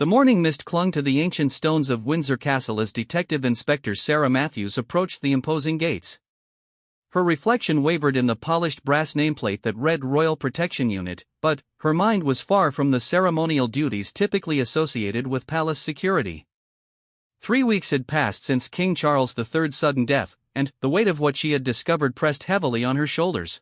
The morning mist clung to the ancient stones of Windsor Castle as Detective Inspector Sarah Matthews approached the imposing gates. Her reflection wavered in the polished brass nameplate that read Royal Protection Unit, but her mind was far from the ceremonial duties typically associated with palace security. 3 weeks had passed since King Charles III's sudden death, and the weight of what she had discovered pressed heavily on her shoulders.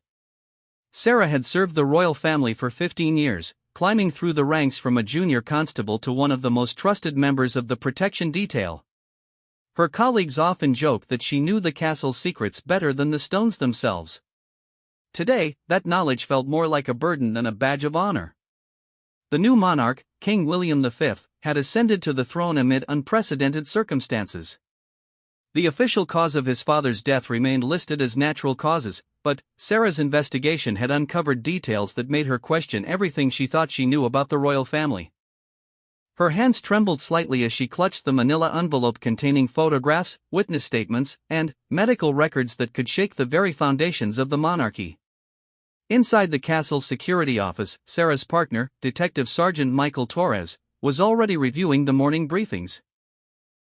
Sarah had served the royal family for 15 years, climbing through the ranks from a junior constable to one of the most trusted members of the protection detail. Her colleagues often joked that she knew the castle's secrets better than the stones themselves. Today, that knowledge felt more like a burden than a badge of honor. The new monarch, King William V, had ascended to the throne amid unprecedented circumstances. The official cause of his father's death remained listed as natural causes, but Sarah's investigation had uncovered details that made her question everything she thought she knew about the royal family. Her hands trembled slightly as she clutched the manila envelope containing photographs, witness statements, and medical records that could shake the very foundations of the monarchy. Inside the castle's security office, Sarah's partner, Detective Sergeant Michael Torres, was already reviewing the morning briefings.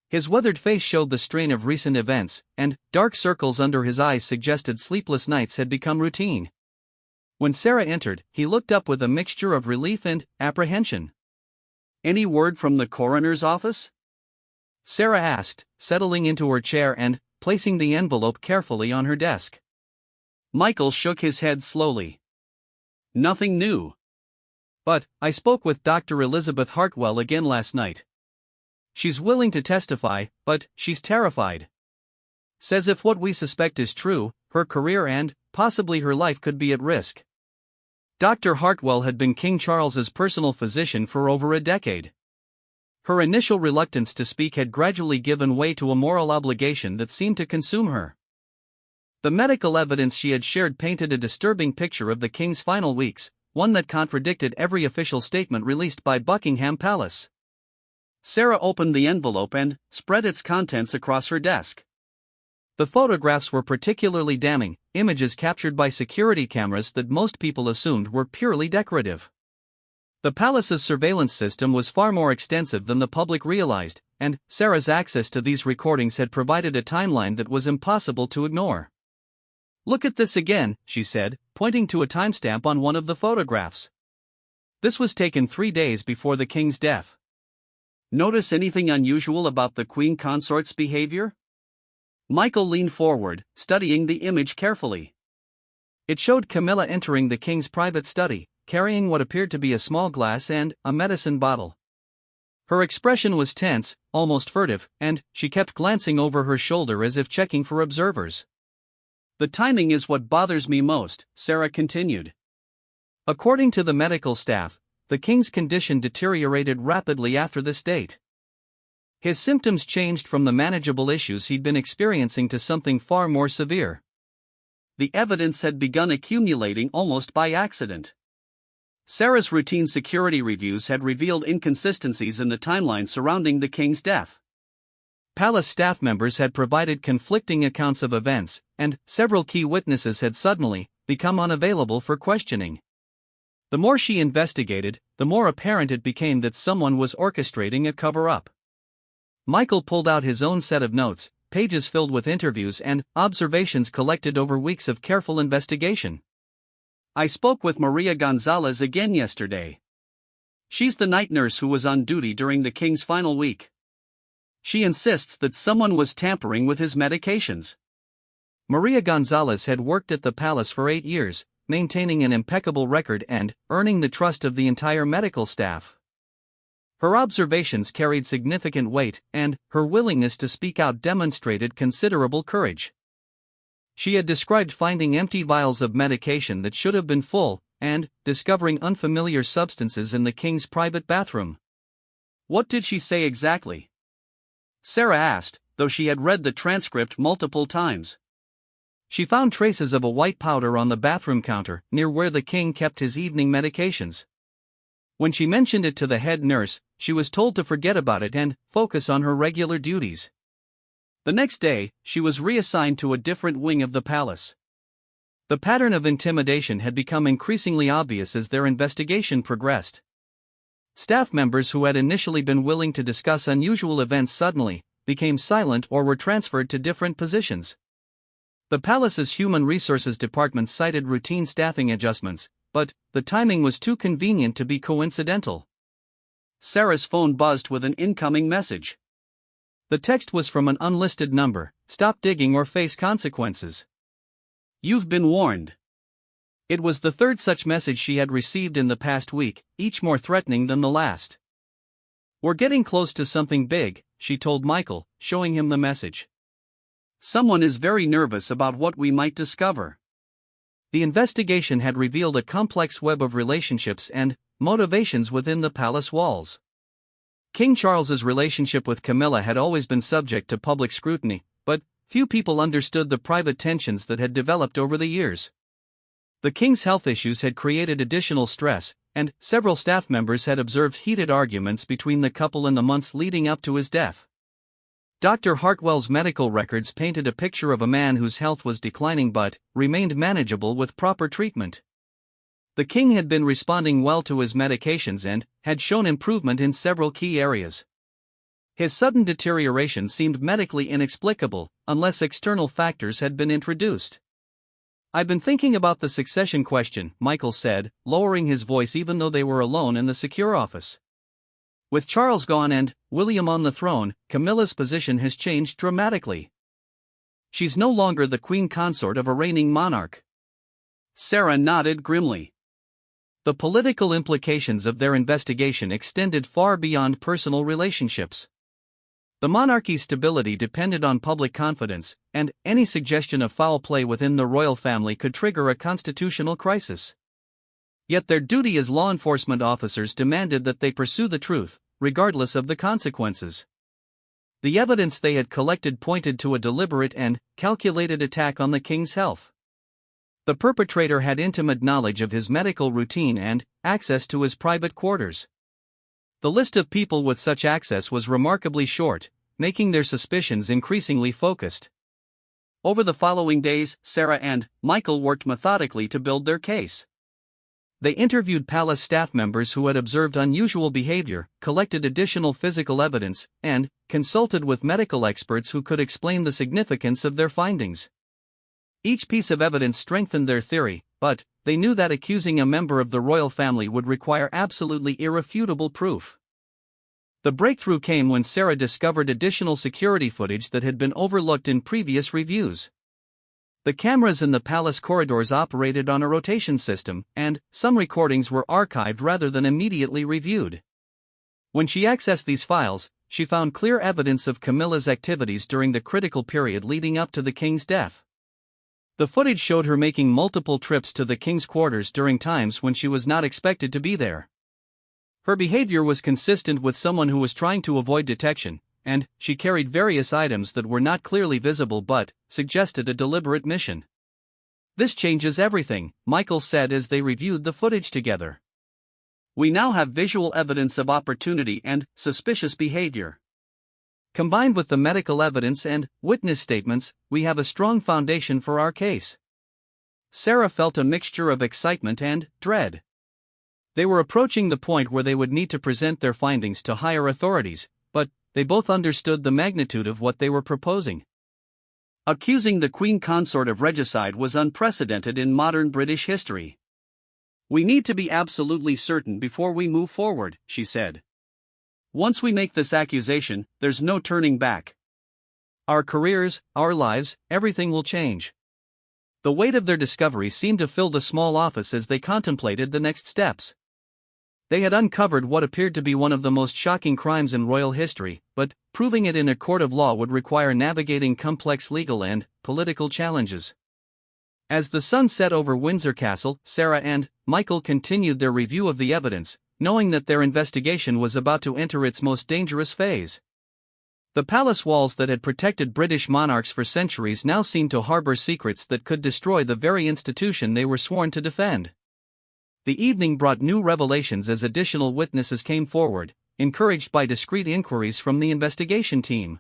His weathered face showed the strain of recent events, and dark circles under his eyes suggested sleepless nights had become routine. When Sarah entered, he looked up with a mixture of relief and apprehension. "Any word from the coroner's office?" Sarah asked, settling into her chair and placing the envelope carefully on her desk. Michael shook his head slowly. "Nothing new. But I spoke with Dr. Elizabeth Hartwell again last night. She's willing to testify, but she's terrified. Says if what we suspect is true, her career and, possibly her life could be at risk." Dr. Hartwell had been King Charles's personal physician for over a decade. Her initial reluctance to speak had gradually given way to a moral obligation that seemed to consume her. The medical evidence she had shared painted a disturbing picture of the king's final weeks, one that contradicted every official statement released by Buckingham Palace. Sarah opened the envelope and spread its contents across her desk. The photographs were particularly damning, images captured by security cameras that most people assumed were purely decorative. The palace's surveillance system was far more extensive than the public realized, and Sarah's access to these recordings had provided a timeline that was impossible to ignore. "Look at this again," she said, pointing to a timestamp on one of the photographs. This was taken 3 days before the king's death. "Notice anything unusual about the queen consort's behavior?" Michael leaned forward, studying the image carefully. It showed Camilla entering the king's private study, carrying what appeared to be a small glass and a medicine bottle. Her expression was tense, almost furtive, and she kept glancing over her shoulder as if checking for observers. "The timing is what bothers me most," Sarah continued. According to the medical staff, the king's condition deteriorated rapidly after this date. His symptoms changed from the manageable issues he'd been experiencing to something far more severe. The evidence had begun accumulating almost by accident. Sarah's routine security reviews had revealed inconsistencies in the timeline surrounding the king's death. Palace staff members had provided conflicting accounts of events, and several key witnesses had suddenly become unavailable for questioning. The more she investigated, the more apparent it became that someone was orchestrating a cover-up. Michael pulled out his own set of notes, pages filled with interviews and observations collected over weeks of careful investigation. "I spoke with Maria Gonzalez again yesterday. She's the night nurse who was on duty during the king's final week. She insists that someone was tampering with his medications." Maria Gonzalez had worked at the palace for 8 years, maintaining an impeccable record and earning the trust of the entire medical staff. Her observations carried significant weight, and her willingness to speak out demonstrated considerable courage. She had described finding empty vials of medication that should have been full, and discovering unfamiliar substances in the king's private bathroom. "What did she say exactly?" Sarah asked, though she had read the transcript multiple times. She found traces of a white powder on the bathroom counter, near where the king kept his evening medications. When she mentioned it to the head nurse, she was told to forget about it and focus on her regular duties. The next day, she was reassigned to a different wing of the palace. The pattern of intimidation had become increasingly obvious as their investigation progressed. Staff members who had initially been willing to discuss unusual events suddenly became silent or were transferred to different positions. The palace's human resources department cited routine staffing adjustments, but the timing was too convenient to be coincidental. Sarah's phone buzzed with an incoming message. The text was from an unlisted number: "Stop digging or face consequences. You've been warned." It was the third such message she had received in the past week, each more threatening than the last. "We're getting close to something big," she told Michael, showing him the message. "Someone is very nervous about what we might discover." The investigation had revealed a complex web of relationships and motivations within the palace walls. King Charles's relationship with Camilla had always been subject to public scrutiny, but few people understood the private tensions that had developed over the years. The king's health issues had created additional stress, and several staff members had observed heated arguments between the couple in the months leading up to his death. Dr. Hartwell's medical records painted a picture of a man whose health was declining but remained manageable with proper treatment. The king had been responding well to his medications and had shown improvement in several key areas. His sudden deterioration seemed medically inexplicable, unless external factors had been introduced. "I've been thinking about the succession question," Michael said, lowering his voice even though they were alone in the secure office. "With Charles gone and William on the throne, Camilla's position has changed dramatically. She's no longer the queen consort of a reigning monarch." Sarah nodded grimly. The political implications of their investigation extended far beyond personal relationships. The monarchy's stability depended on public confidence, and any suggestion of foul play within the royal family could trigger a constitutional crisis. Yet their duty as law enforcement officers demanded that they pursue the truth, regardless of the consequences. The evidence they had collected pointed to a deliberate and calculated attack on the king's health. The perpetrator had intimate knowledge of his medical routine and access to his private quarters. The list of people with such access was remarkably short, making their suspicions increasingly focused. Over the following days, Sarah and Michael worked methodically to build their case. They interviewed palace staff members who had observed unusual behavior, collected additional physical evidence, and consulted with medical experts who could explain the significance of their findings. Each piece of evidence strengthened their theory, but they knew that accusing a member of the royal family would require absolutely irrefutable proof. The breakthrough came when Sarah discovered additional security footage that had been overlooked in previous reviews. The cameras in the palace corridors operated on a rotation system, and some recordings were archived rather than immediately reviewed. When she accessed these files, she found clear evidence of Camilla's activities during the critical period leading up to the king's death. The footage showed her making multiple trips to the king's quarters during times when she was not expected to be there. Her behavior was consistent with someone who was trying to avoid detection, and she carried various items that were not clearly visible but suggested a deliberate mission. "This changes everything," Michael said as they reviewed the footage together. "We now have visual evidence of opportunity and suspicious behavior. Combined with the medical evidence and witness statements, we have a strong foundation for our case." Sarah felt a mixture of excitement and dread. They were approaching the point where they would need to present their findings to higher authorities, but they both understood the magnitude of what they were proposing. Accusing the queen consort of regicide was unprecedented in modern British history. "We need to be absolutely certain before we move forward," she said. "Once we make this accusation, there's no turning back. Our careers, our lives, everything will change." The weight of their discovery seemed to fill the small office as they contemplated the next steps. They had uncovered what appeared to be one of the most shocking crimes in royal history, but proving it in a court of law would require navigating complex legal and political challenges. As the sun set over Windsor Castle, Sarah and Michael continued their review of the evidence, knowing that their investigation was about to enter its most dangerous phase. The palace walls that had protected British monarchs for centuries now seemed to harbor secrets that could destroy the very institution they were sworn to defend. The evening brought new revelations as additional witnesses came forward, encouraged by discreet inquiries from the investigation team.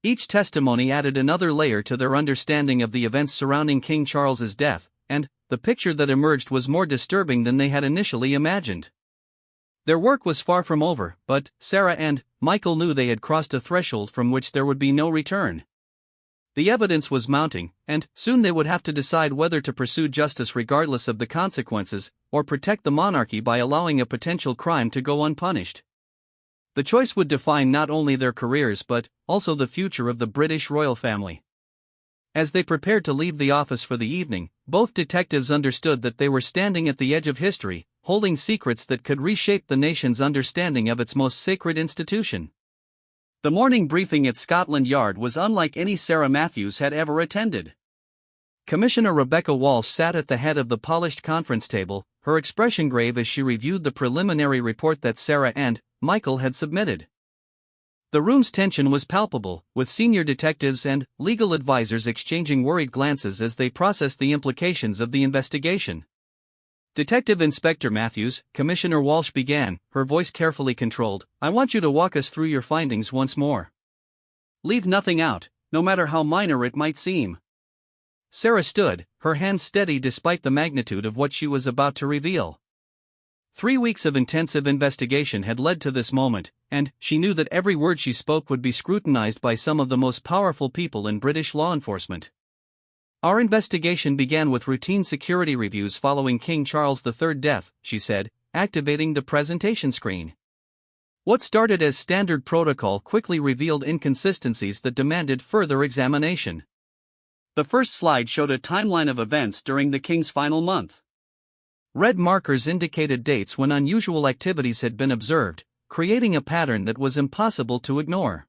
Each testimony added another layer to their understanding of the events surrounding King Charles's death, and the picture that emerged was more disturbing than they had initially imagined. Their work was far from over, but Sarah and Michael knew they had crossed a threshold from which there would be no return. The evidence was mounting, and soon they would have to decide whether to pursue justice regardless of the consequences, or protect the monarchy by allowing a potential crime to go unpunished. The choice would define not only their careers but also the future of the British royal family. As they prepared to leave the office for the evening, both detectives understood that they were standing at the edge of history, holding secrets that could reshape the nation's understanding of its most sacred institution. The morning briefing at Scotland Yard was unlike any Sarah Matthews had ever attended. Commissioner Rebecca Walsh sat at the head of the polished conference table, her expression grave as she reviewed the preliminary report that Sarah and Michael had submitted. The room's tension was palpable, with senior detectives and legal advisors exchanging worried glances as they processed the implications of the investigation. Detective Inspector Matthews, Commissioner Walsh began, her voice carefully controlled, "I want you to walk us through your findings once more. Leave nothing out, no matter how minor it might seem." Sarah stood, her hands steady despite the magnitude of what she was about to reveal. 3 weeks of intensive investigation had led to this moment, and she knew that every word she spoke would be scrutinized by some of the most powerful people in British law enforcement. "Our investigation began with routine security reviews following King Charles III's death," she said, activating the presentation screen. What started as standard protocol quickly revealed inconsistencies that demanded further examination. The first slide showed a timeline of events during the king's final month. Red markers indicated dates when unusual activities had been observed, creating a pattern that was impossible to ignore.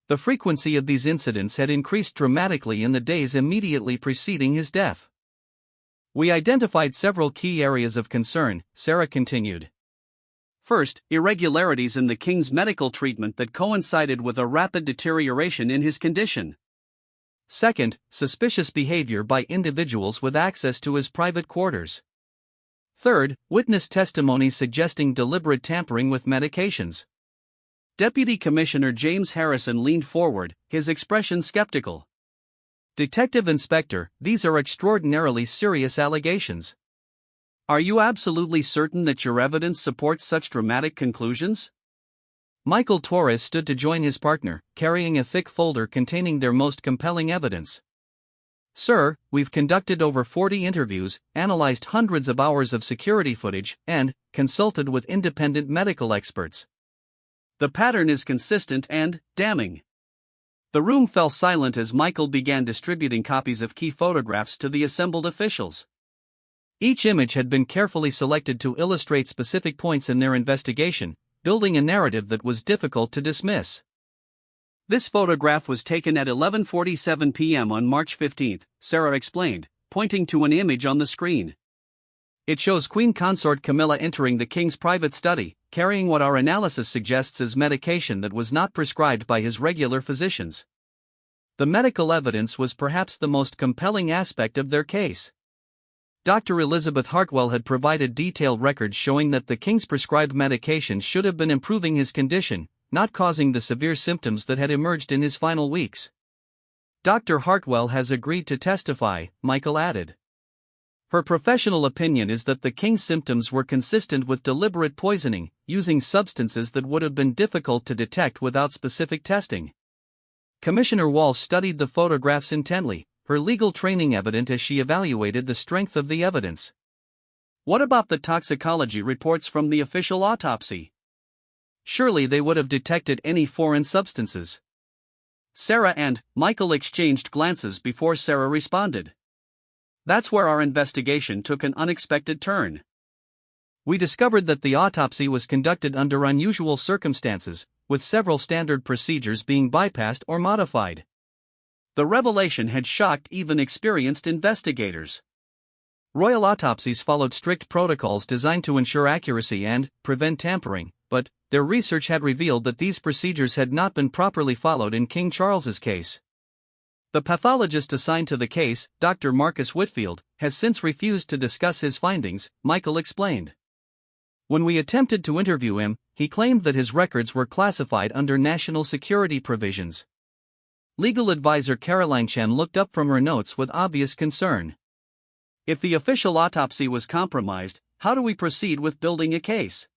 The frequency of these incidents had increased dramatically in the days immediately preceding his death. "We identified several key areas of concern," Sarah continued. "First, irregularities in the king's medical treatment that coincided with a rapid deterioration in his condition. Second, suspicious behavior by individuals with access to his private quarters. Third, witness testimony suggesting deliberate tampering with medications." Deputy Commissioner James Harrison leaned forward, his expression skeptical. "Detective Inspector, these are extraordinarily serious allegations. Are you absolutely certain that your evidence supports such dramatic conclusions?" Michael Torres stood to join his partner, carrying a thick folder containing their most compelling evidence. "Sir, we've conducted over 40 interviews, analyzed hundreds of hours of security footage, and consulted with independent medical experts. The pattern is consistent and damning." The room fell silent as Michael began distributing copies of key photographs to the assembled officials. Each image had been carefully selected to illustrate specific points in their investigation, building a narrative that was difficult to dismiss. "This photograph was taken at 11:47 p.m. on March 15, Sarah explained, pointing to an image on the screen. "It shows Queen Consort Camilla entering the king's private study, carrying what our analysis suggests is medication that was not prescribed by his regular physicians." The medical evidence was perhaps the most compelling aspect of their case. Dr. Elizabeth Hartwell had provided detailed records showing that the king's prescribed medications should have been improving his condition, not causing the severe symptoms that had emerged in his final weeks. "Dr. Hartwell has agreed to testify," Michael added. "Her professional opinion is that the king's symptoms were consistent with deliberate poisoning, using substances that would have been difficult to detect without specific testing." Commissioner Walsh studied the photographs intently, her legal training evident as she evaluated the strength of the evidence. "What about the toxicology reports from the official autopsy? Surely they would have detected any foreign substances." Sarah and Michael exchanged glances before Sarah responded. "That's where our investigation took an unexpected turn. We discovered that the autopsy was conducted under unusual circumstances, with several standard procedures being bypassed or modified. The revelation had shocked even experienced investigators. Royal autopsies followed strict protocols designed to ensure accuracy and prevent tampering, but their research had revealed that these procedures had not been properly followed in King Charles's case. The pathologist assigned to the case, Dr. Marcus Whitfield, has since refused to discuss his findings," Michael explained. "When we attempted to interview him, he claimed that his records were classified under national security provisions." Legal advisor Caroline Chen looked up from her notes with obvious concern. "If the official autopsy was compromised, how do we proceed with building a case?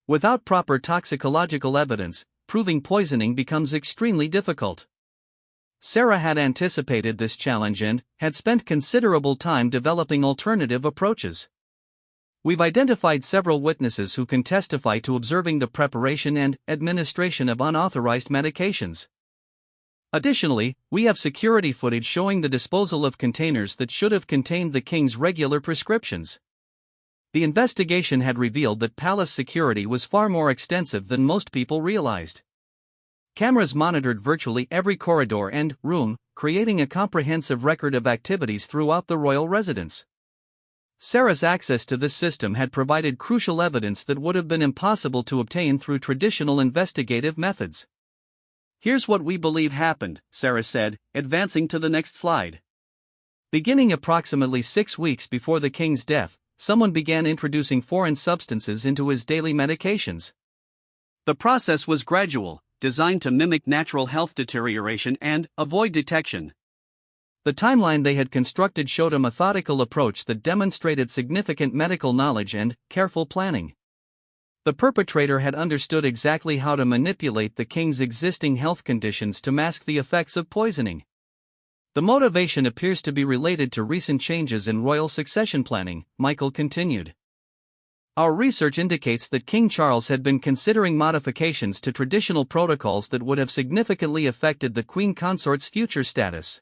Without proper toxicological evidence, proving poisoning becomes extremely difficult. Sarah had anticipated this challenge and had spent considerable time developing alternative approaches. We've identified several witnesses who can testify to observing the preparation and administration of unauthorized medications. Additionally, we have security footage showing the disposal of containers that should have contained the king's regular prescriptions. The investigation had revealed that palace security was far more extensive than most people realized. Cameras monitored virtually every corridor and room, creating a comprehensive record of activities throughout the royal residence. Sarah's access to this system had provided crucial evidence that would have been impossible to obtain through traditional investigative methods. "Here's what we believe happened," Sarah said, advancing to the next slide. Beginning approximately 6 weeks before the king's death, someone began introducing foreign substances into his daily medications. The process was gradual, designed to mimic natural health deterioration and avoid detection. The timeline they had constructed showed a methodical approach that demonstrated significant medical knowledge and careful planning. The perpetrator had understood exactly how to manipulate the king's existing health conditions to mask the effects of poisoning. The motivation appears to be related to recent changes in royal succession planning, Michael continued. Our research indicates that King Charles had been considering modifications to traditional protocols that would have significantly affected the Queen Consort's future status.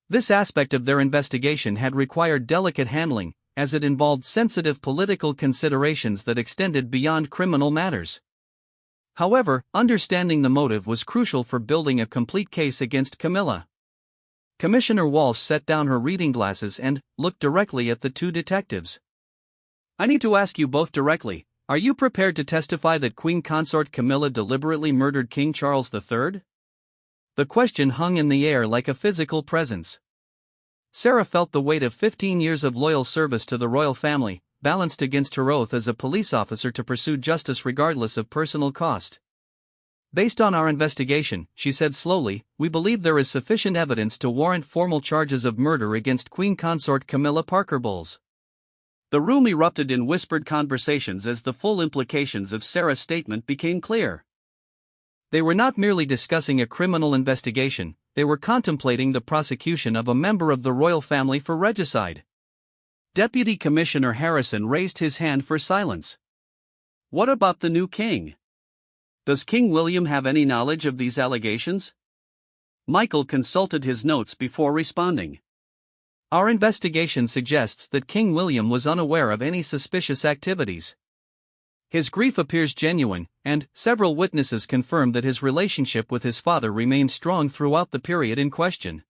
This aspect of their investigation had required delicate handling, as it involved sensitive political considerations that extended beyond criminal matters. However, understanding the motive was crucial for building a complete case against Camilla. Commissioner Walsh set down her reading glasses and looked directly at the two detectives. "I need to ask you both directly, are you prepared to testify that Queen Consort Camilla deliberately murdered King Charles III?" The question hung in the air like a physical presence. Sarah felt the weight of 15 years of loyal service to the royal family, balanced against her oath as a police officer to pursue justice regardless of personal cost. "Based on our investigation," she said slowly, "we believe there is sufficient evidence to warrant formal charges of murder against Queen Consort Camilla Parker Bowles." The room erupted in whispered conversations as the full implications of Sarah's statement became clear. They were not merely discussing a criminal investigation, they were contemplating the prosecution of a member of the royal family for regicide. Deputy Commissioner Harrison raised his hand for silence. "What about the new king? Does King William have any knowledge of these allegations?" Michael consulted his notes before responding. "Our investigation suggests that King William was unaware of any suspicious activities. His grief appears genuine, and several witnesses confirm that his relationship with his father remained strong throughout the period in question.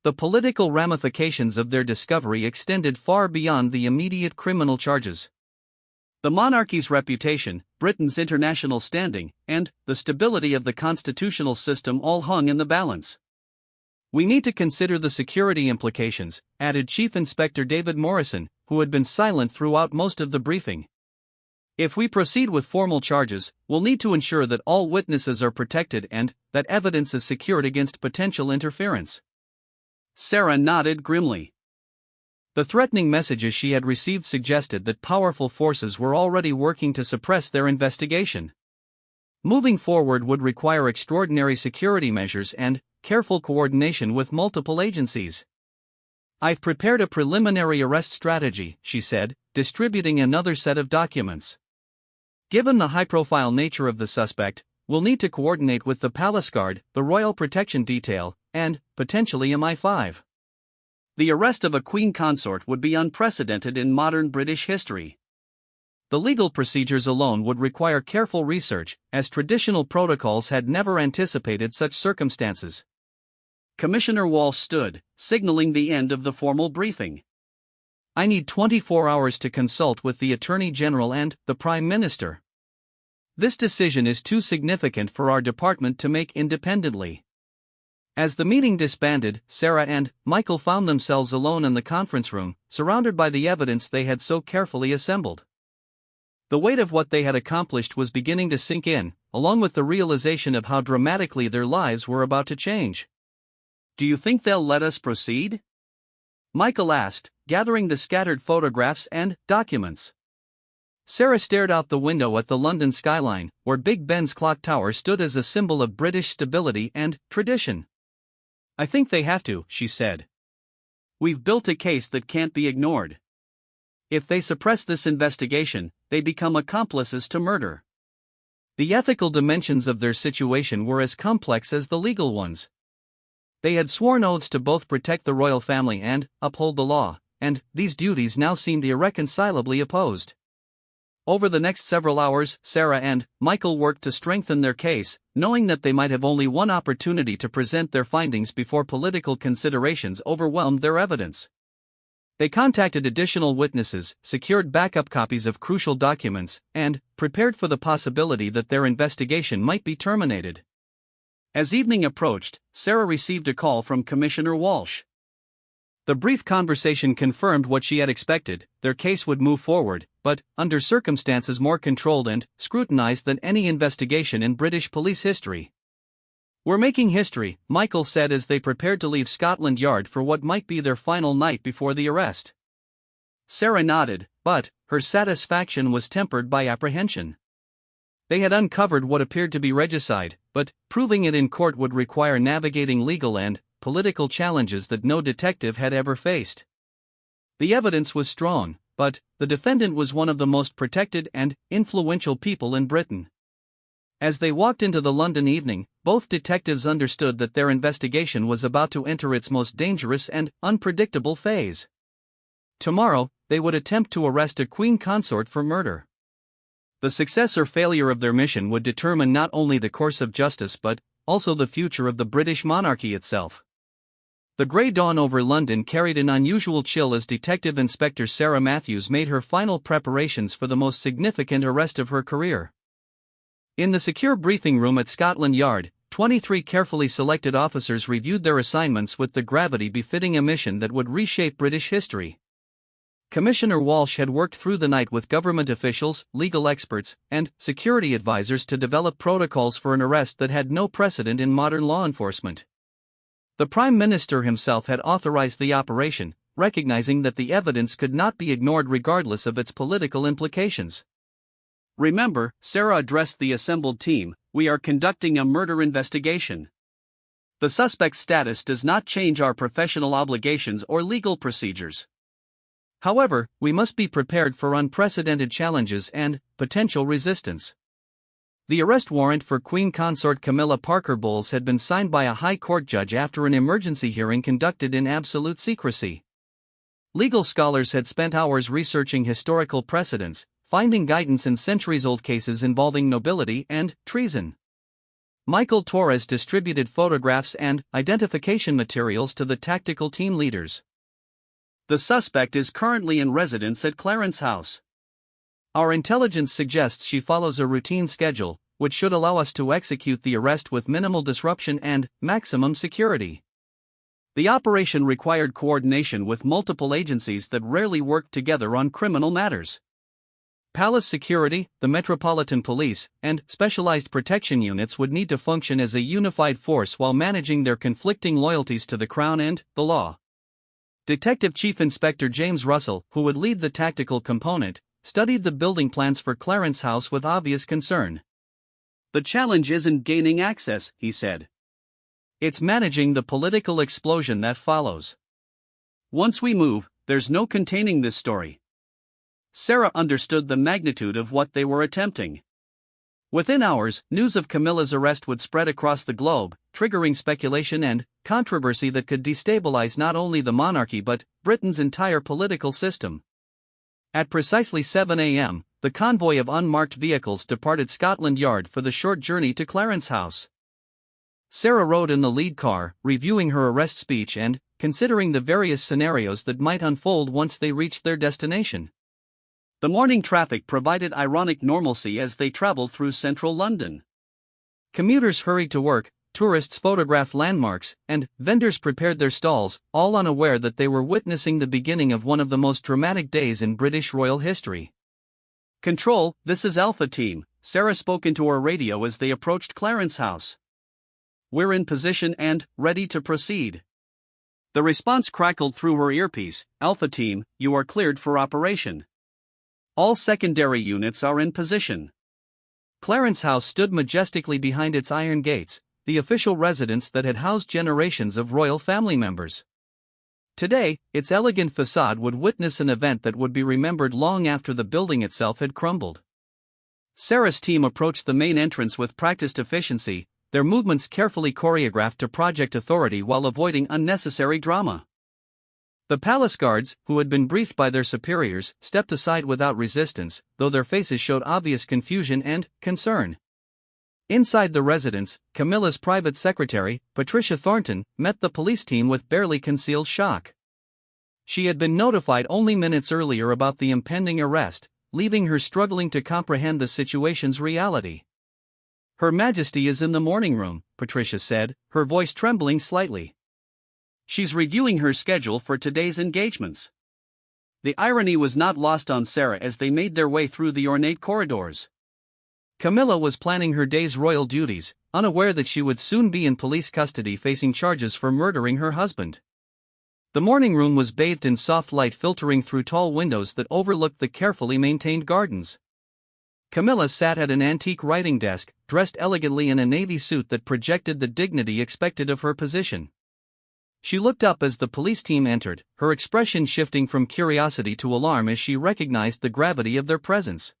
The political ramifications of their discovery extended far beyond the immediate criminal charges. The monarchy's reputation, Britain's international standing, and the stability of the constitutional system all hung in the balance. We need to consider the security implications," added Chief Inspector David Morrison, who had been silent throughout most of the briefing. "If we proceed with formal charges, we'll need to ensure that all witnesses are protected and that evidence is secured against potential interference." Sarah nodded grimly. The threatening messages she had received suggested that powerful forces were already working to suppress their investigation. Moving forward would require extraordinary security measures and careful coordination with multiple agencies. "I've prepared a preliminary arrest strategy," she said, distributing another set of documents. "Given the high-profile nature of the suspect, we'll need to coordinate with the Palace Guard, the Royal Protection Detail, and, potentially MI5. The arrest of a Queen Consort would be unprecedented in modern British history. The legal procedures alone would require careful research, as traditional protocols had never anticipated such circumstances." Commissioner Walsh stood, signaling the end of the formal briefing. "I need 24 hours to consult with the Attorney General and the Prime Minister. This decision is too significant for our department to make independently." As the meeting disbanded, Sarah and Michael found themselves alone in the conference room, surrounded by the evidence they had so carefully assembled. The weight of what they had accomplished was beginning to sink in, along with the realization of how dramatically their lives were about to change. "Do you think they'll let us proceed?" Michael asked, gathering the scattered photographs and documents. Sarah stared out the window at the London skyline, where Big Ben's clock tower stood as a symbol of British stability and tradition. "I think they have to," she said. "We've built a case that can't be ignored. If they suppress this investigation, they become accomplices to murder." The ethical dimensions of their situation were as complex as the legal ones. They had sworn oaths to both protect the royal family and uphold the law, and these duties now seemed irreconcilably opposed. Over the next several hours, Sarah and Michael worked to strengthen their case, knowing that they might have only one opportunity to present their findings before political considerations overwhelmed their evidence. They contacted additional witnesses, secured backup copies of crucial documents, and prepared for the possibility that their investigation might be terminated. As evening approached, Sarah received a call from Commissioner Walsh. The brief conversation confirmed what she had expected: their case would move forward, but under circumstances more controlled and scrutinized than any investigation in British police history. "We're making history," Michael said as they prepared to leave Scotland Yard for what might be their final night before the arrest. Sarah nodded, but her satisfaction was tempered by apprehension. They had uncovered what appeared to be regicide, but proving it in court would require navigating legal and political challenges that no detective had ever faced. The evidence was strong, but the defendant was one of the most protected and influential people in Britain. As they walked into the London evening, both detectives understood that their investigation was about to enter its most dangerous and unpredictable phase. Tomorrow, they would attempt to arrest a queen consort for murder. The success or failure of their mission would determine not only the course of justice but also the future of the British monarchy itself. The grey dawn over London carried an unusual chill as Detective Inspector Sarah Matthews made her final preparations for the most significant arrest of her career. In the secure briefing room at Scotland Yard, 23 carefully selected officers reviewed their assignments with the gravity befitting a mission that would reshape British history. Commissioner Walsh had worked through the night with government officials, legal experts, and security advisors to develop protocols for an arrest that had no precedent in modern law enforcement. The Prime Minister himself had authorized the operation, recognizing that the evidence could not be ignored regardless of its political implications. "Remember," Sarah addressed the assembled team, "we are conducting a murder investigation. The suspect's status does not change our professional obligations or legal procedures. However, we must be prepared for unprecedented challenges and potential resistance." The arrest warrant for Queen Consort Camilla Parker Bowles had been signed by a High Court judge after an emergency hearing conducted in absolute secrecy. Legal scholars had spent hours researching historical precedents, finding guidance in centuries-old cases involving nobility and treason. Michael Torres distributed photographs and identification materials to the tactical team leaders. "The suspect is currently in residence at Clarence House. Our intelligence suggests she follows a routine schedule, which should allow us to execute the arrest with minimal disruption and maximum security. The operation required coordination with multiple agencies that rarely worked together on criminal matters. Palace security, the Metropolitan Police, and specialized protection units would need to function as a unified force while managing their conflicting loyalties to the Crown and the law." Detective Chief Inspector James Russell, who would lead the tactical component, studied the building plans for Clarence House with obvious concern. "The challenge isn't gaining access," he said. "It's managing the political explosion that follows. Once we move, there's no containing this story." Sarah understood the magnitude of what they were attempting. Within hours, news of Camilla's arrest would spread across the globe, triggering speculation and controversy that could destabilize not only the monarchy but Britain's entire political system. At precisely 7 a.m., the convoy of unmarked vehicles departed Scotland Yard for the short journey to Clarence House. Sarah rode in the lead car, reviewing her arrest speech and considering the various scenarios that might unfold once they reached their destination. The morning traffic provided ironic normalcy as they traveled through central London. Commuters hurried to work, tourists photographed landmarks, and vendors prepared their stalls, all unaware that they were witnessing the beginning of one of the most dramatic days in British royal history. "Control, this is Alpha Team," Sarah spoke into her radio as they approached Clarence House. "We're in position and ready to proceed." The response crackled through her earpiece: "Alpha Team, you are cleared for operation." All secondary units are in position. Clarence House stood majestically behind its iron gates, the official residence that had housed generations of royal family members. Today, its elegant facade would witness an event that would be remembered long after the building itself had crumbled. Sarah's team approached the main entrance with practiced efficiency, their movements carefully choreographed to project authority while avoiding unnecessary drama. The palace guards, who had been briefed by their superiors, stepped aside without resistance, though their faces showed obvious confusion and concern. Inside the residence, Camilla's private secretary, Patricia Thornton, met the police team with barely concealed shock. She had been notified only minutes earlier about the impending arrest, leaving her struggling to comprehend the situation's reality. "Her Majesty is in the morning room," Patricia said, her voice trembling slightly. "She's reviewing her schedule for today's engagements." The irony was not lost on Sarah as they made their way through the ornate corridors. Camilla was planning her day's royal duties, unaware that she would soon be in police custody facing charges for murdering her husband. The morning room was bathed in soft light filtering through tall windows that overlooked the carefully maintained gardens. Camilla sat at an antique writing desk, dressed elegantly in a navy suit that projected the dignity expected of her position. She looked up as the police team entered, her expression shifting from curiosity to alarm as she recognized the gravity of their presence.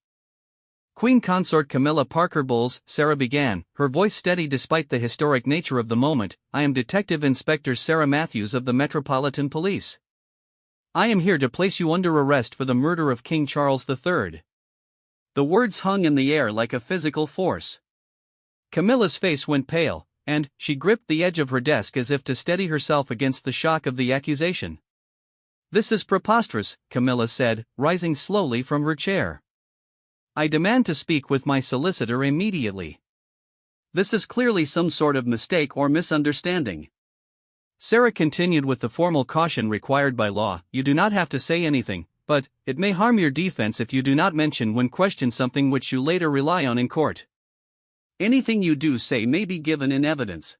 "Queen Consort Camilla Parker Bowles," Sarah began, her voice steady despite the historic nature of the moment, "I am Detective Inspector Sarah Matthews of the Metropolitan Police. I am here to place you under arrest for the murder of King Charles III. The words hung in the air like a physical force. Camilla's face went pale, and she gripped the edge of her desk as if to steady herself against the shock of the accusation. "This is preposterous," Camilla said, rising slowly from her chair. "I demand to speak with my solicitor immediately." "This is clearly some sort of mistake or misunderstanding." Sarah continued with the formal caution required by law. "You do not have to say anything, but it may harm your defense if you do not mention when questioned something which you later rely on in court. Anything you do say may be given in evidence."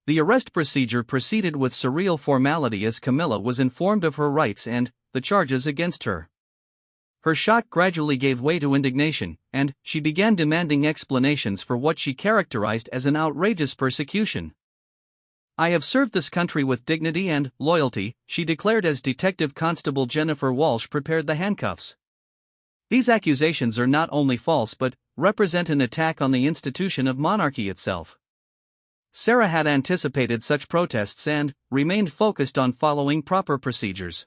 The arrest procedure proceeded with surreal formality as Camilla was informed of her rights and the charges against her. Her shock gradually gave way to indignation, and she began demanding explanations for what she characterized as an outrageous persecution. "I have served this country with dignity and loyalty," she declared as Detective Constable Jennifer Walsh prepared the handcuffs. "These accusations are not only false but represent an attack on the institution of monarchy itself." Sarah had anticipated such protests and remained focused on following proper procedures.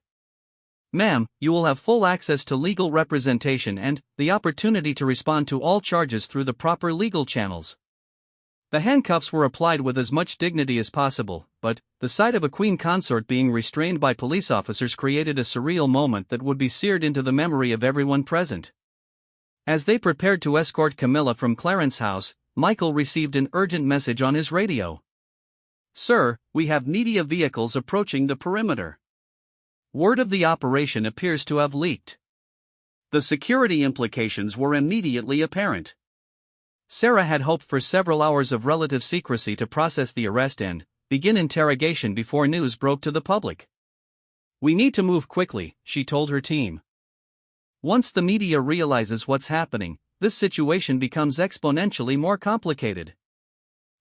"Ma'am, you will have full access to legal representation and the opportunity to respond to all charges through the proper legal channels." The handcuffs were applied with as much dignity as possible, but the sight of a queen consort being restrained by police officers created a surreal moment that would be seared into the memory of everyone present. As they prepared to escort Camilla from Clarence House, Michael received an urgent message on his radio. "Sir, we have media vehicles approaching the perimeter. Word of the operation appears to have leaked." The security implications were immediately apparent. Sarah had hoped for several hours of relative secrecy to process the arrest and begin interrogation before news broke to the public. "We need to move quickly," she told her team. "Once the media realizes what's happening, this situation becomes exponentially more complicated."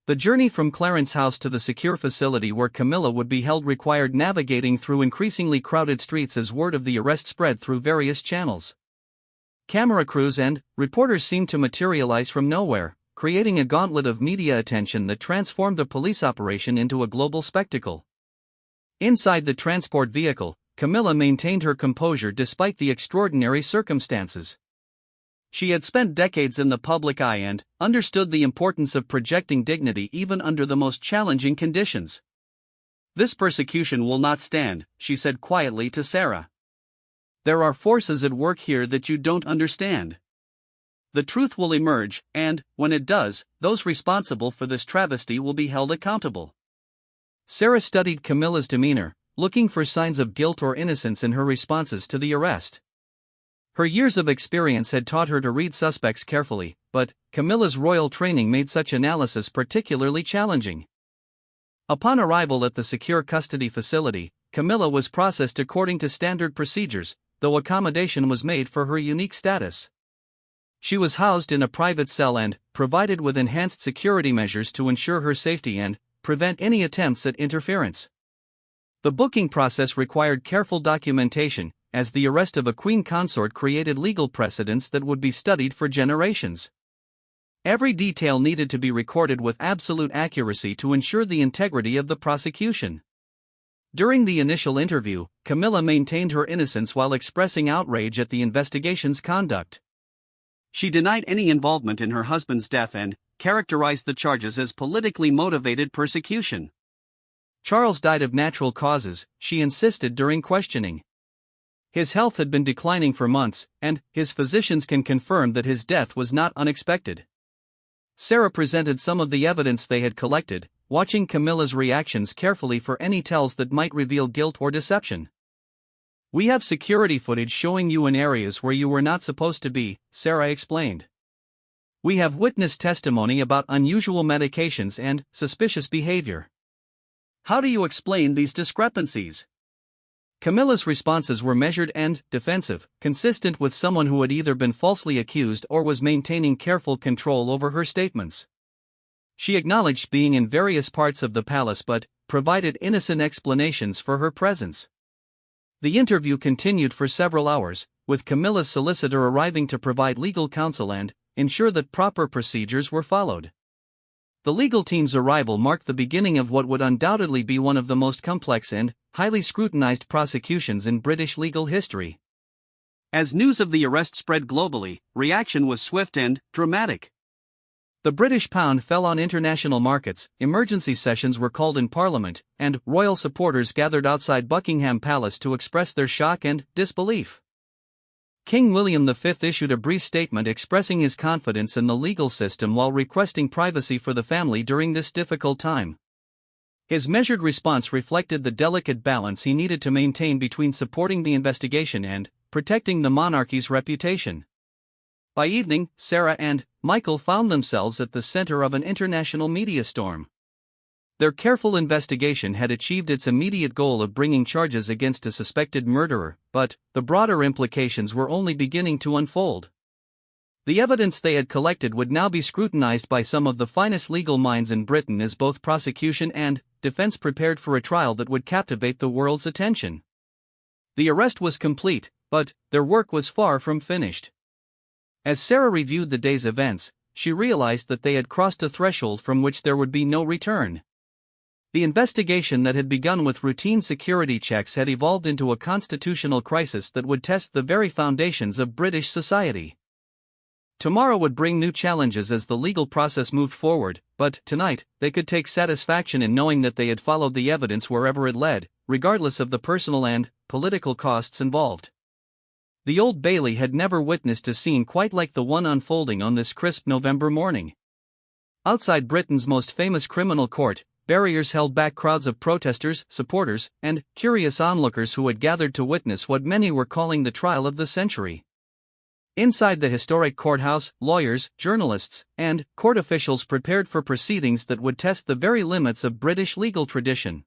The journey from Clarence House to the secure facility where Camilla would be held required navigating through increasingly crowded streets as word of the arrest spread through various channels. Camera crews and reporters seemed to materialize from nowhere, creating a gauntlet of media attention that transformed the police operation into a global spectacle. Inside the transport vehicle, Camilla maintained her composure despite the extraordinary circumstances. She had spent decades in the public eye and understood the importance of projecting dignity even under the most challenging conditions. "This persecution will not stand," she said quietly to Sarah. "There are forces at work here that you don't understand. The truth will emerge, and, when it does, those responsible for this travesty will be held accountable." Sarah studied Camilla's demeanor, looking for signs of guilt or innocence in her responses to the arrest. Her years of experience had taught her to read suspects carefully, but Camilla's royal training made such analysis particularly challenging. Upon arrival at the secure custody facility, Camilla was processed according to standard procedures, though accommodation was made for her unique status. She was housed in a private cell and provided with enhanced security measures to ensure her safety and prevent any attempts at interference. The booking process required careful documentation, as the arrest of a queen consort created legal precedents that would be studied for generations. Every detail needed to be recorded with absolute accuracy to ensure the integrity of the prosecution. During the initial interview, Camilla maintained her innocence while expressing outrage at the investigation's conduct. She denied any involvement in her husband's death and characterized the charges as politically motivated persecution. Charles died of natural causes, she insisted during questioning. His health had been declining for months, and his physicians can confirm that his death was not unexpected. Sarah presented some of the evidence they had collected, watching Camilla's reactions carefully for any tells that might reveal guilt or deception. "We have security footage showing you in areas where you were not supposed to be," Sarah explained. "We have witness testimony about unusual medications and suspicious behavior. How do you explain these discrepancies?" Camilla's responses were measured and defensive, consistent with someone who had either been falsely accused or was maintaining careful control over her statements. She acknowledged being in various parts of the palace but provided innocent explanations for her presence. The interview continued for several hours, with Camilla's solicitor arriving to provide legal counsel and ensure that proper procedures were followed. The legal team's arrival marked the beginning of what would undoubtedly be one of the most complex and highly scrutinized prosecutions in British legal history. As news of the arrest spread globally, reaction was swift and dramatic. The British pound fell on international markets, emergency sessions were called in Parliament, and royal supporters gathered outside Buckingham Palace to express their shock and disbelief. King William V issued a brief statement expressing his confidence in the legal system while requesting privacy for the family during this difficult time. His measured response reflected the delicate balance he needed to maintain between supporting the investigation and protecting the monarchy's reputation. By evening, Sarah and Michael found themselves at the center of an international media storm. Their careful investigation had achieved its immediate goal of bringing charges against a suspected murderer, but the broader implications were only beginning to unfold. The evidence they had collected would now be scrutinized by some of the finest legal minds in Britain as both prosecution and defense prepared for a trial that would captivate the world's attention. The arrest was complete, but their work was far from finished. As Sarah reviewed the day's events, she realized that they had crossed a threshold from which there would be no return. The investigation that had begun with routine security checks had evolved into a constitutional crisis that would test the very foundations of British society. Tomorrow would bring new challenges as the legal process moved forward, but tonight, they could take satisfaction in knowing that they had followed the evidence wherever it led, regardless of the personal and political costs involved. The Old Bailey had never witnessed a scene quite like the one unfolding on this crisp November morning. Outside Britain's most famous criminal court, barriers held back crowds of protesters, supporters, and curious onlookers who had gathered to witness what many were calling the trial of the century. Inside the historic courthouse, lawyers, journalists, and court officials prepared for proceedings that would test the very limits of British legal tradition.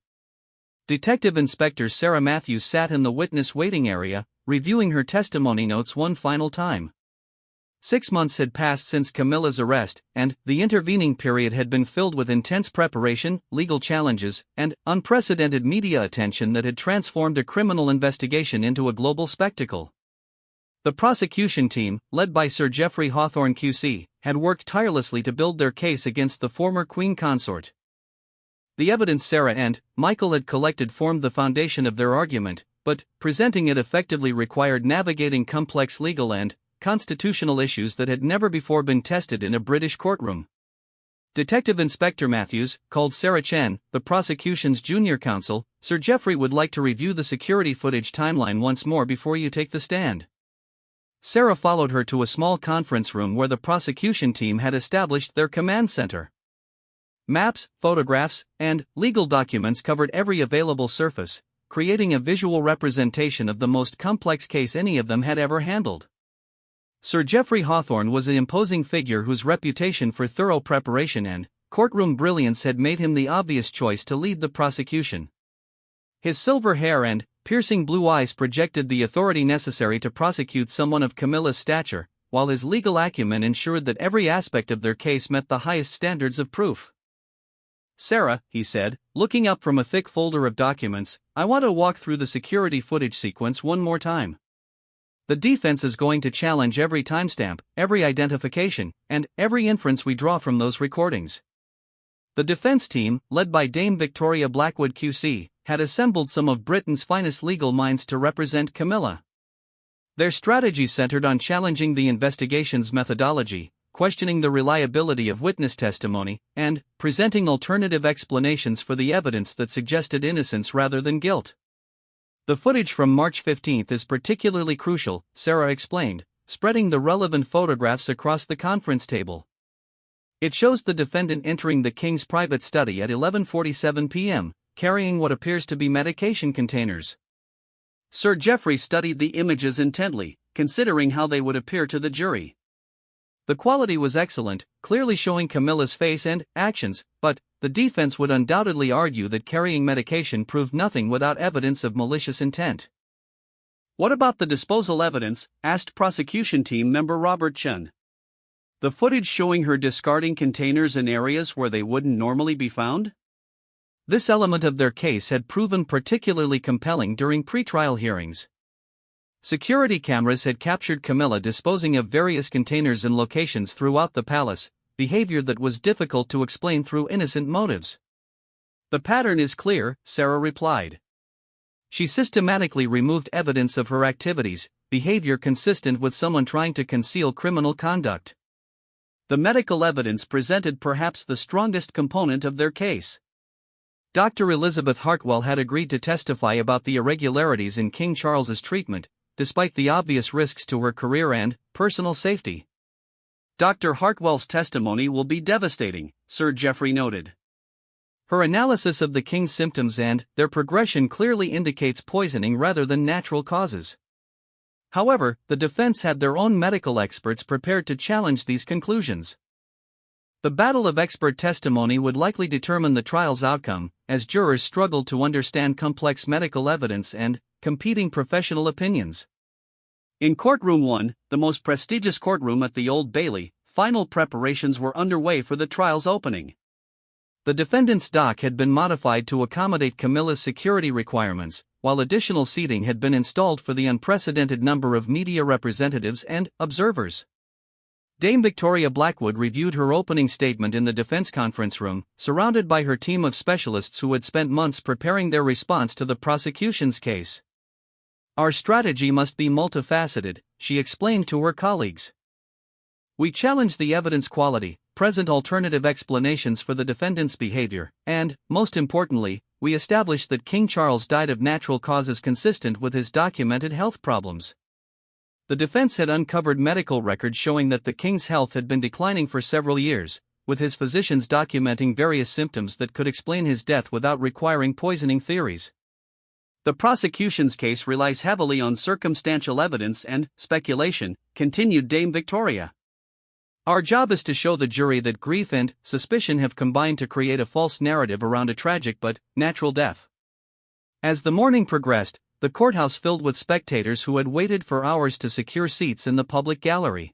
Detective Inspector Sarah Matthews sat in the witness waiting area, reviewing her testimony notes one final time. 6 months had passed since Camilla's arrest, and the intervening period had been filled with intense preparation, legal challenges, and unprecedented media attention that had transformed a criminal investigation into a global spectacle. The prosecution team, led by Sir Geoffrey Hawthorne QC, had worked tirelessly to build their case against the former queen consort. The evidence Sarah and Michael had collected formed the foundation of their argument, but presenting it effectively required navigating complex legal and constitutional issues that had never before been tested in a British courtroom. Detective Inspector Matthews called Sarah Chen, the prosecution's junior counsel. "Sir Geoffrey would like to review the security footage timeline once more before you take the stand." Sarah followed her to a small conference room where the prosecution team had established their command center. Maps, photographs, and legal documents covered every available surface, creating a visual representation of the most complex case any of them had ever handled. Sir Geoffrey Hawthorne was an imposing figure whose reputation for thorough preparation and courtroom brilliance had made him the obvious choice to lead the prosecution. His silver hair and piercing blue eyes projected the authority necessary to prosecute someone of Camilla's stature, while his legal acumen ensured that every aspect of their case met the highest standards of proof. "Sarah," he said, looking up from a thick folder of documents, "I want to walk through the security footage sequence one more time. The defense is going to challenge every timestamp, every identification, and every inference we draw from those recordings." The defense team, led by Dame Victoria Blackwood QC, had assembled some of Britain's finest legal minds to represent Camilla. Their strategy centered on challenging the investigation's methodology, questioning the reliability of witness testimony, and presenting alternative explanations for the evidence that suggested innocence rather than guilt. "The footage from March 15th is particularly crucial," Sarah explained, spreading the relevant photographs across the conference table. "It shows the defendant entering the king's private study at 11:47 p.m., carrying what appears to be medication containers." Sir Geoffrey studied the images intently, considering how they would appear to the jury. The quality was excellent, clearly showing Camilla's face and actions, but the defense would undoubtedly argue that carrying medication proved nothing without evidence of malicious intent. "What about the disposal evidence?" asked prosecution team member Robert Chen. "The footage showing her discarding containers in areas where they wouldn't normally be found?" This element of their case had proven particularly compelling during pretrial hearings. Security cameras had captured Camilla disposing of various containers in locations throughout the palace, behavior that was difficult to explain through innocent motives. "The pattern is clear," Sarah replied. "She systematically removed evidence of her activities, behavior consistent with someone trying to conceal criminal conduct." The medical evidence presented perhaps the strongest component of their case. Dr. Elizabeth Hartwell had agreed to testify about the irregularities in King Charles's treatment, despite the obvious risks to her career and personal safety. "Dr. Hartwell's testimony will be devastating," Sir Geoffrey noted. "Her analysis of the king's symptoms and their progression clearly indicates poisoning rather than natural causes." However, the defense had their own medical experts prepared to challenge these conclusions. The battle of expert testimony would likely determine the trial's outcome, as jurors struggled to understand complex medical evidence and competing professional opinions. In Courtroom 1, the most prestigious courtroom at the Old Bailey, final preparations were underway for the trial's opening. The defendant's dock had been modified to accommodate Camilla's security requirements, while additional seating had been installed for the unprecedented number of media representatives and observers. Dame Victoria Blackwood reviewed her opening statement in the defense conference room, surrounded by her team of specialists who had spent months preparing their response to the prosecution's case. "Our strategy must be multifaceted," she explained to her colleagues. "We challenge the evidence quality, present alternative explanations for the defendant's behavior, and, most importantly, we establish that King Charles died of natural causes consistent with his documented health problems." The defense had uncovered medical records showing that the king's health had been declining for several years, with his physicians documenting various symptoms that could explain his death without requiring poisoning theories. "The prosecution's case relies heavily on circumstantial evidence and speculation," continued Dame Victoria. "Our job is to show the jury that grief and suspicion have combined to create a false narrative around a tragic but natural death." As the morning progressed, the courthouse filled with spectators who had waited for hours to secure seats in the public gallery.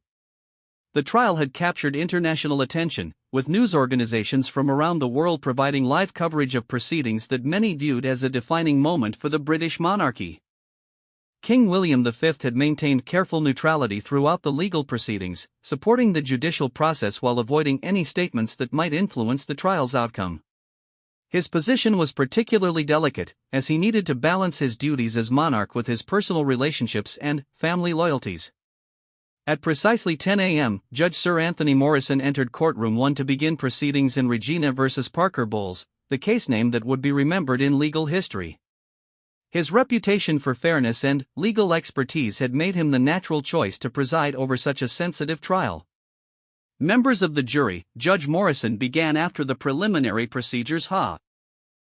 The trial had captured international attention, with news organizations from around the world providing live coverage of proceedings that many viewed as a defining moment for the British monarchy. King William V had maintained careful neutrality throughout the legal proceedings, supporting the judicial process while avoiding any statements that might influence the trial's outcome. His position was particularly delicate, as he needed to balance his duties as monarch with his personal relationships and family loyalties. At precisely 10 a.m., Judge Sir Anthony Morrison entered Courtroom 1 to begin proceedings in Regina v. Parker Bowles, the case name that would be remembered in legal history. His reputation for fairness and legal expertise had made him the natural choice to preside over such a sensitive trial. Members of the jury, Judge Morrison began after the preliminary procedures.